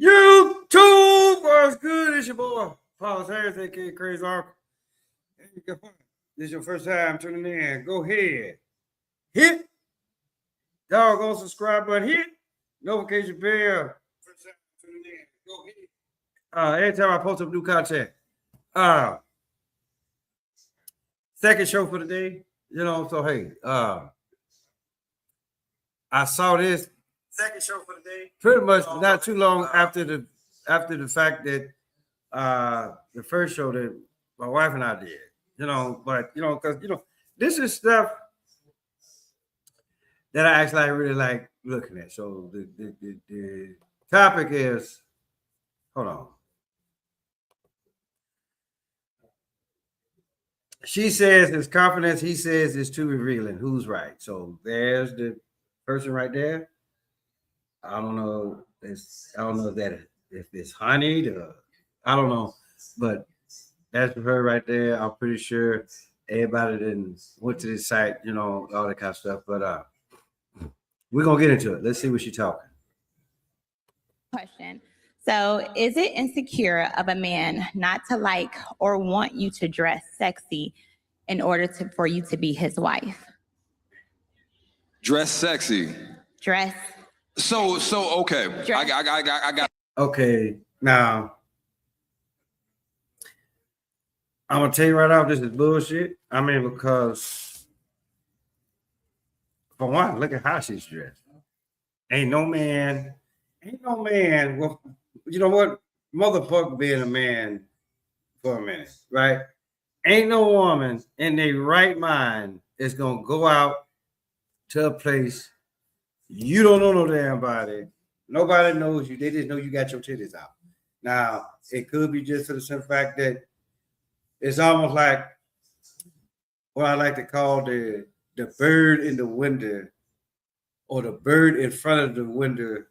YouTube, what's good? It's your boy, Paul Harris, aka Crazy Ark. This is your first time tuning in. Go ahead. Hit doggone subscribe button. Hit notification bell. First time tuning in. Go ahead. Every time I post up new content. Second show for the day. You know, so hey, I saw this second show for the day. Pretty much not too long after the fact that the first show that my wife and I did. You know, but you know, because you know, this is stuff that I actually really like looking at. So the topic is, hold on. She says his confidence, he says, is too revealing. Who's right? So there's the person right there. I don't know. I don't know if it's honeyed or I don't know, but that's her right there. I'm pretty sure everybody then went to this site, you know, all that kind of stuff. But we're gonna get into it. Let's see what she's talking. Question. So, is it insecure of a man not to like or want you to dress sexy in order for you to be his wife? Dress sexy. Dress. So okay. Dress. I got. Okay, now I'm gonna tell you right off, this is bullshit. I mean, because for one, look at how she's dressed. Ain't no man. Well, you know what? Motherfucker being a man for a minute, right? Ain't no woman in their right mind is gonna go out to a place you don't know no damn body. Nobody knows you. They just know you got your titties out. Now, it could be just for the simple fact that it's almost like what I like to call the bird in the window or the bird in front of the window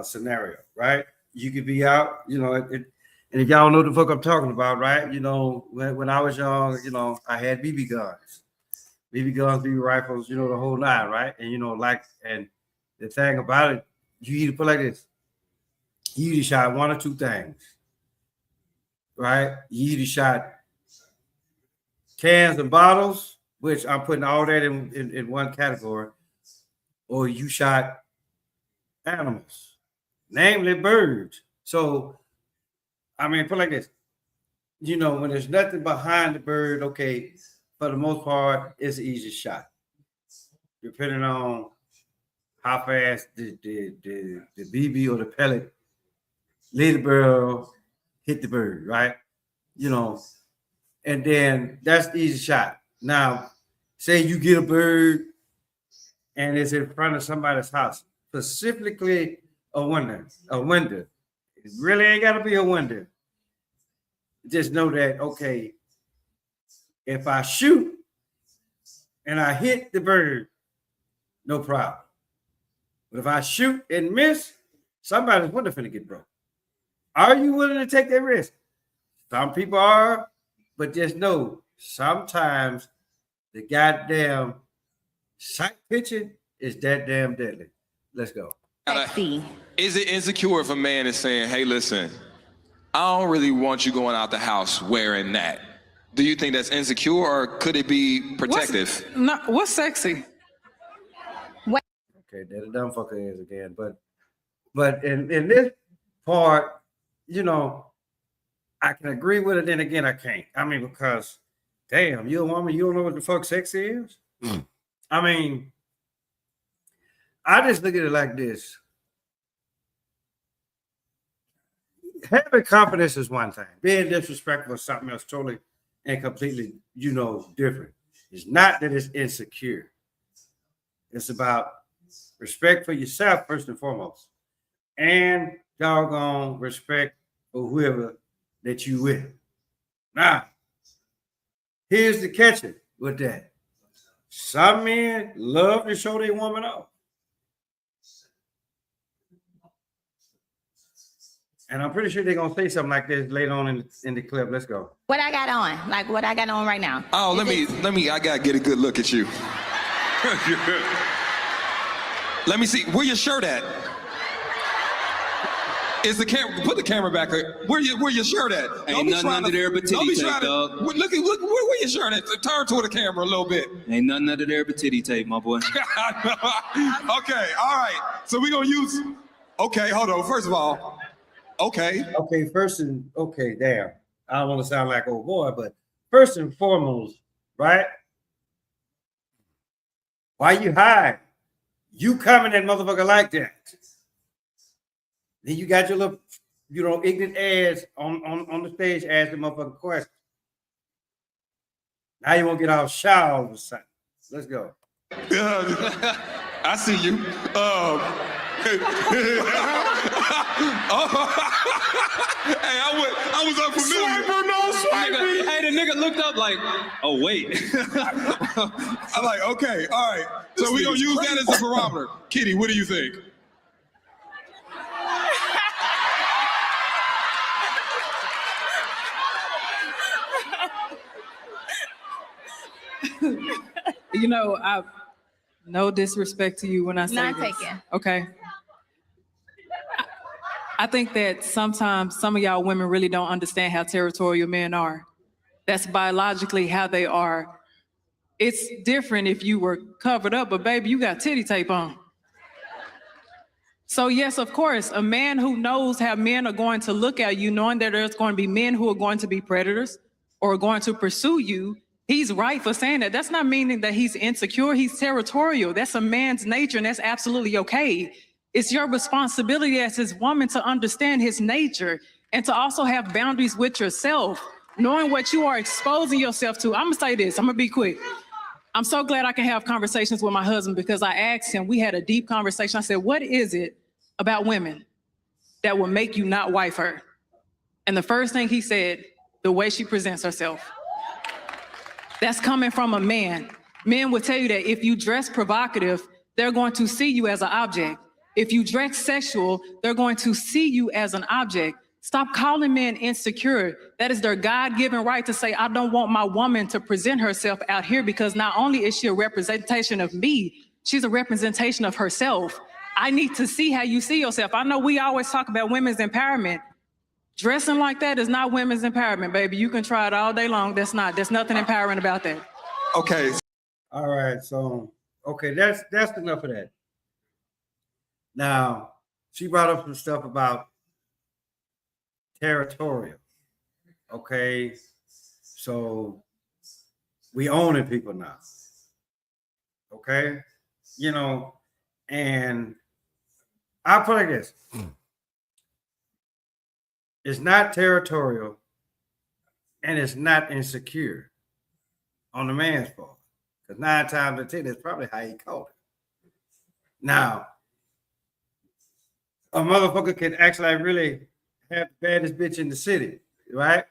scenario, right? You could be out, you know, and if y'all know the fuck I'm talking about, right? You know, when I was young, you know, I had BB guns, BB rifles, you know, the whole nine, right? And you know, like, and the thing about it, you either put like this, you either shot one or two things, right? You either shot cans and bottles, which I'm putting all that in one category, or you shot animals, namely birds. So, I mean, put like this, you know, when there's nothing behind the bird, okay, for the most part, it's an easy shot, depending on how fast the BB or the pellet lead the bird, hit the bird, right? You know, and then that's the easy shot. Now, say you get a bird and it's in front of somebody's house, specifically a window. It really ain't got to be a window. Just know that, okay, if I shoot and I hit the bird, no problem. But if I shoot and miss, somebody's window finna get broke. Are you willing to take that risk? Some people are, but just know sometimes the goddamn sight pitching is that damn deadly. Let's go. Is it insecure if a man is saying, hey, listen, I don't really want you going out the house wearing that? Do you think that's insecure or could it be protective? What's sexy? Okay, there the dumb fucker is again. But in this part, you know, I can agree with it, then again I can't. I mean, because damn, you're a woman, you don't know what the fuck sex is? I mean, I just look at it like this. Having confidence is one thing. Being disrespectful is something else totally and completely, you know, different. It's not that it's insecure. It's about respect for yourself, first and foremost. And doggone respect for whoever that you with. Now, here's the catch with that. Some men love to show their woman off. And I'm pretty sure they're gonna say something like this later on in the clip. Let's go. What I got on, like what I got on right now. Oh, let me. I gotta get a good look at you. Let me see. Where your shirt at? Is the camera? Put the camera back. Where your shirt at? Ain't nothing under there but titty tape, dog. Look where your shirt at. Turn toward the camera a little bit. Ain't nothing under there but titty tape, my boy. Okay, all right. So we're gonna use. Okay, hold on. First of all, okay. Damn. I don't want to sound like old boy, but first and foremost, right? Why you hide? You coming that motherfucker like that. Then you got your little, ignorant ass on the stage asking motherfucking questions. Now you won't get all shy all of a sudden. Let's go. I see you. Hey, I was unfamiliar. Swiper, no swiping. Hey, the nigga looked up like, oh wait. I'm like, okay, all right. So we're gonna use that as a barometer. Kitty, what do you think? You know, I no disrespect to you when I say None this. taken. Okay. I think that sometimes some of y'all women really don't understand how territorial men are. That's biologically how they are. It's different if you were covered up, but baby, you got titty tape on. So yes, of course, a man who knows how men are going to look at you, knowing that there's going to be men who are going to be predators or going to pursue you, he's right for saying that. That's not meaning that he's insecure. He's territorial. That's a man's nature, and that's absolutely okay. It's your responsibility as his woman to understand his nature and to also have boundaries with yourself, knowing what you are exposing yourself to. I'm gonna say this, I'm gonna be quick. I'm so glad I can have conversations with my husband because I asked him, we had a deep conversation. I said, what is it about women that will make you not wife her? And the first thing he said, the way she presents herself. That's coming from a man. Men will tell you that if you dress provocative, they're going to see you as an object. If you dress sexual, they're going to see you as an object. Stop calling men insecure. That is their God-given right to say, I don't want my woman to present herself out here because not only is she a representation of me, she's a representation of herself. I need to see how you see yourself. I know we always talk about women's empowerment. Dressing like that is not women's empowerment, baby. You can try it all day long. There's nothing empowering about that. Okay. All right, so that's enough of that. Now, she brought up some stuff about territorial. Okay, so we owning people now. Okay, and I'll put it like this. It's not territorial and it's not insecure on the man's part. Because 9 times out of 10, that's probably how he called it. Now, a motherfucker can actually really have the baddest bitch in the city, right?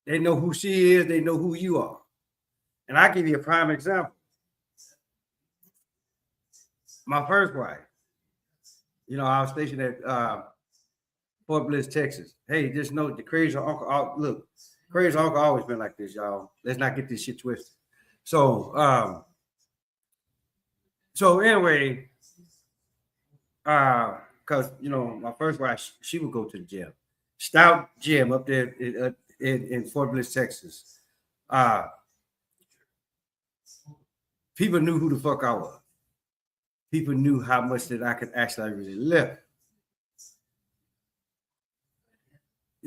They know who she is, they know who you are. And I'll give you a prime example. My first wife, I was stationed at Fort Bliss, Texas. Hey, just know the crazy uncle. Look, crazy uncle always been like this, y'all. Let's not get this shit twisted. So anyway, because my first wife, she would go to the gym, Stout Gym up there in Fort Bliss, Texas. People knew who the fuck I was. People knew how much that I could actually really lift.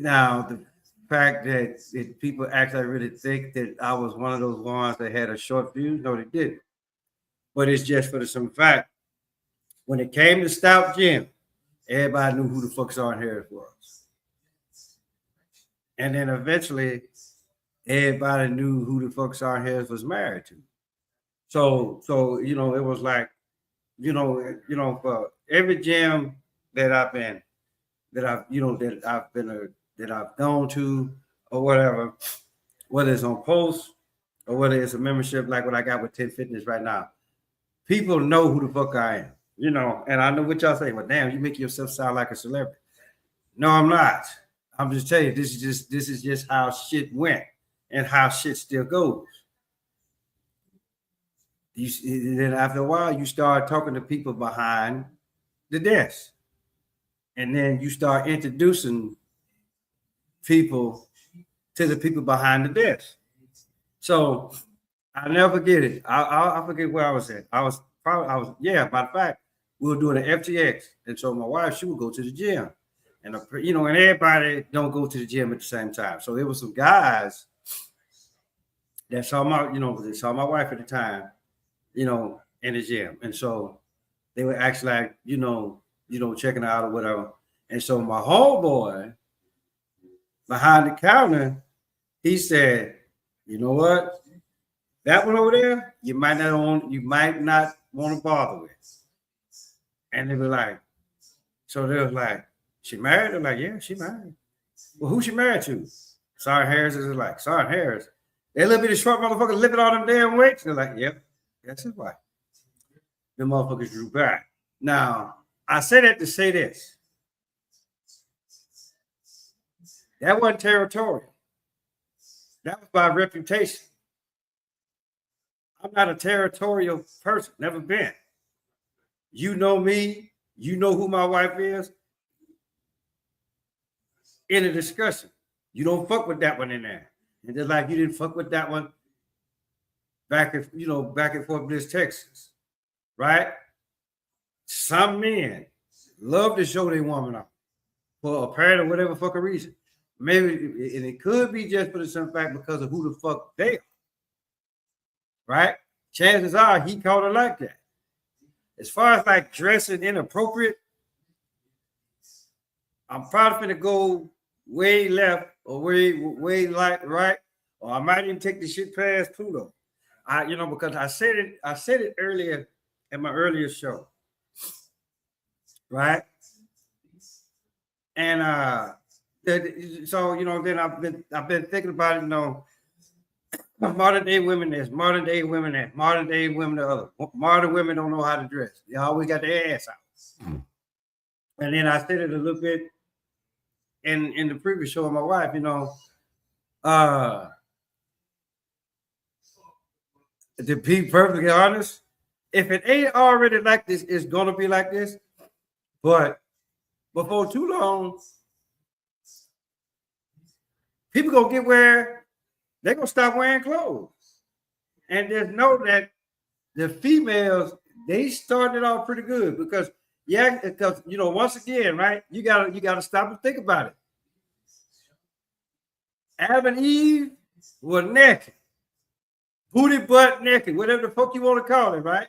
Now, the fact that people actually really think that I was one of those ones that had a short fuse, no, they didn't. But it's just for the simple fact, when it came to Stout Gym, everybody knew who the fuck Sergeant Harris was. And then eventually, everybody knew who the fuck Sergeant Harris was married to. So it was like, for every gym that I've been, that I've gone to or whatever, whether it's on post or whether it's a membership like what I got with 10 Fitness right now, people know who the fuck I am, and I know what y'all say, well, damn, you make yourself sound like a celebrity. No, I'm not. I'm just telling you, this is just how shit went and how shit still goes. Then after a while, you start talking to people behind the desk. and then you start introducing people to the people behind the desk. So I never forget it. I forget where I was at. By the fact, we were doing an FTX, and so my wife, she would go to the gym, and and everybody don't go to the gym at the same time. So there was some guys that saw they saw my wife at the time, in the gym, and so they were actually like, checking her out or whatever. And so my homeboy behind the counter, he said, "You know what? That one over there, you might not want to bother with." And they were like, "She married?" They're like, "Yeah, she married." "Well, who she married to?" Sergeant Harris is like, "Sergeant Harris." They little bit of short motherfuckers lifting all them damn weights. They're like, "Yep, that's his wife." The motherfuckers drew back. Now, I say that to say this. That wasn't territorial. That was by reputation. I'm not a territorial person, never been. You know me, you know who my wife is. In a discussion, you don't fuck with that one in there. And just like you didn't fuck with that one back and forth Bliss, Texas, right? Some men love to show their woman off for apparent or whatever fucking reason. Maybe, and it could be just for the simple fact because of who the fuck they are, right? Chances are he caught her like that. As far as like dressing inappropriate, I'm probably gonna go way left or way right, or I might even take the shit past Pluto. Because I said it earlier in my earlier show, right? And then I've been thinking about it. Modern day women, there's modern day women, there's modern day women, the other. Modern women don't know how to dress. They always got their ass out. And then I said it a little bit in the previous show with my wife, to be perfectly honest, if it ain't already like this, it's gonna be like this. But before too long, people gonna get where they're gonna stop wearing clothes. And just know that the females, they started off pretty good because once again, right, you gotta stop and think about it. Adam and Eve were naked, booty butt naked, whatever the fuck you want to call it, right?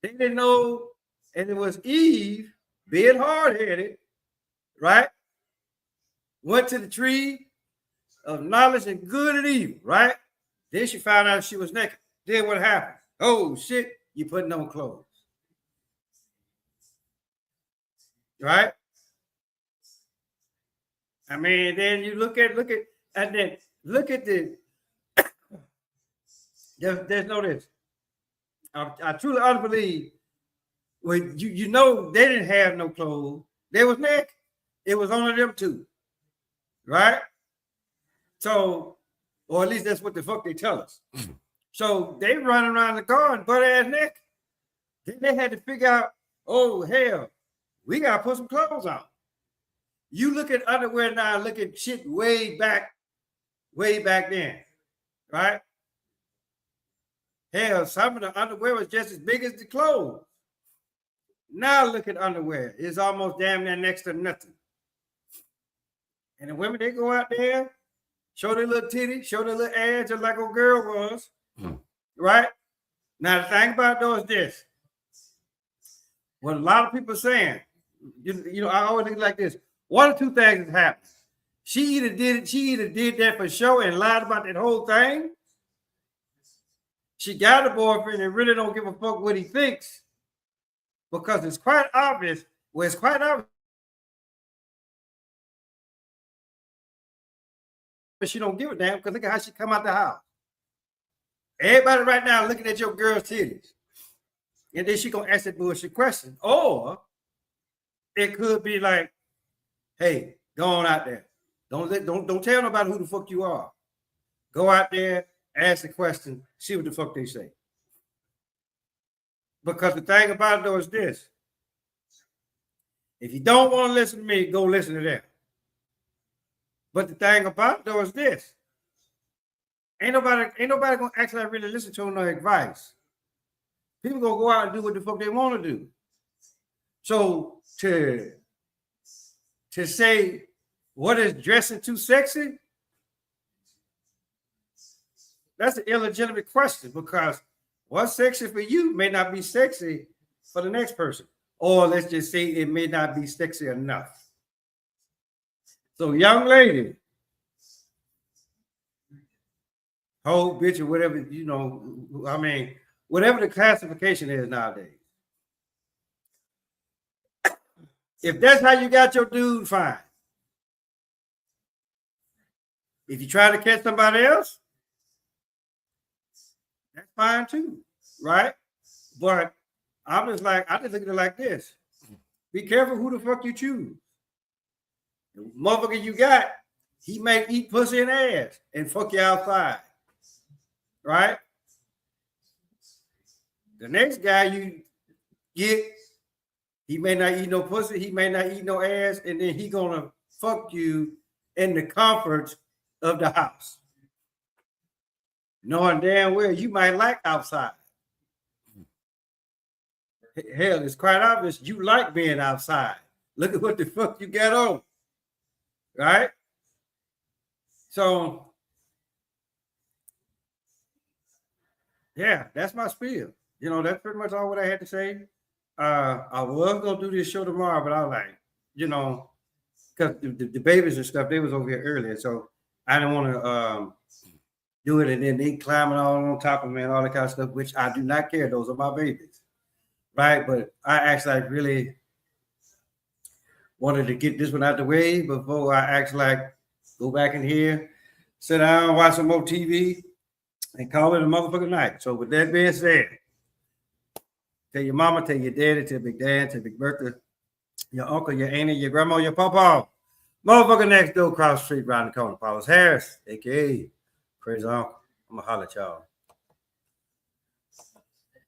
They didn't know, and it was Eve being hard-headed, right? Went to the tree of knowledge and good and evil, right? Then she found out she was naked. Then what happened? Oh shit, you putting on clothes. Right? I mean, then you look at the there's no this. I truly believe when they didn't have no clothes, they was naked. It was only them two. Right? So, or at least that's what the fuck they tell us. So they run around the car and butt ass naked. Then they had to figure out, oh hell, we gotta put some clothes on. You look at underwear now, look at shit way back then, right? Hell, some of the underwear was just as big as the clothes. Now look at underwear. It's almost damn near next to nothing. And the women, they go out there, show their little titty, show their little ass just like a girl was, right? Now the thing about those is this. What a lot of people are saying, I always think like this. One or two things has happened. She either did that for show and lied about that whole thing. She got a boyfriend and really don't give a fuck what he thinks. Because it's quite obvious. Well, it's quite obvious. But she don't give a damn because look at how she come out the house. Everybody right now looking at your girl's titties. And then she gonna ask that bullshit question. Or it could be like, hey, go on out there. Don't tell nobody who the fuck you are. Go out there, ask the question, see what the fuck they say. Because the thing about it though is this. If you don't want to listen to me, go listen to them. But the thing about it though is this. Ain't nobody gonna actually really listen to no advice. People gonna go out and do what the fuck they want to do. So to say what is dressing too sexy, that's an illegitimate question because what's sexy for you may not be sexy for the next person. Or let's just say it may not be sexy enough. So young lady, hoe, bitch, or whatever, you know, I mean, whatever the classification is nowadays. If that's how you got your dude, fine. If you try to catch somebody else, that's fine too, right? But I just look at it like this. Be careful who the fuck you choose. The motherfucker you got, he may eat pussy and ass and fuck you outside. Right? The next guy you get, he may not eat no pussy, he may not eat no ass, and then he gonna fuck you in the comfort of the house. Knowing damn well you might like outside. Hell, it's quite obvious you like being outside. Look at what the fuck you got on. Right? So, yeah, that's my spiel. You know, that's pretty much all what I had to say. I was going to do this show tomorrow, but I was like, you know, because the babies and stuff, they was over here earlier. So I didn't want to do it. And then they climbing all on top of me and all that kind of stuff, which I do not care. Those are my babies. Right? But I actually really wanted to get this one out the way before I actually go back in here, sit down, watch some more TV, and call it a motherfucking night. So with that being said, tell your mama, tell your daddy, tell Big Dad, tell Big Bertha, your uncle, your auntie, your grandma, your papa, motherfucker next door, cross the street, round the corner, Paulus Harris, a.k.a. Crazy Uncle. I'm going to holler at y'all.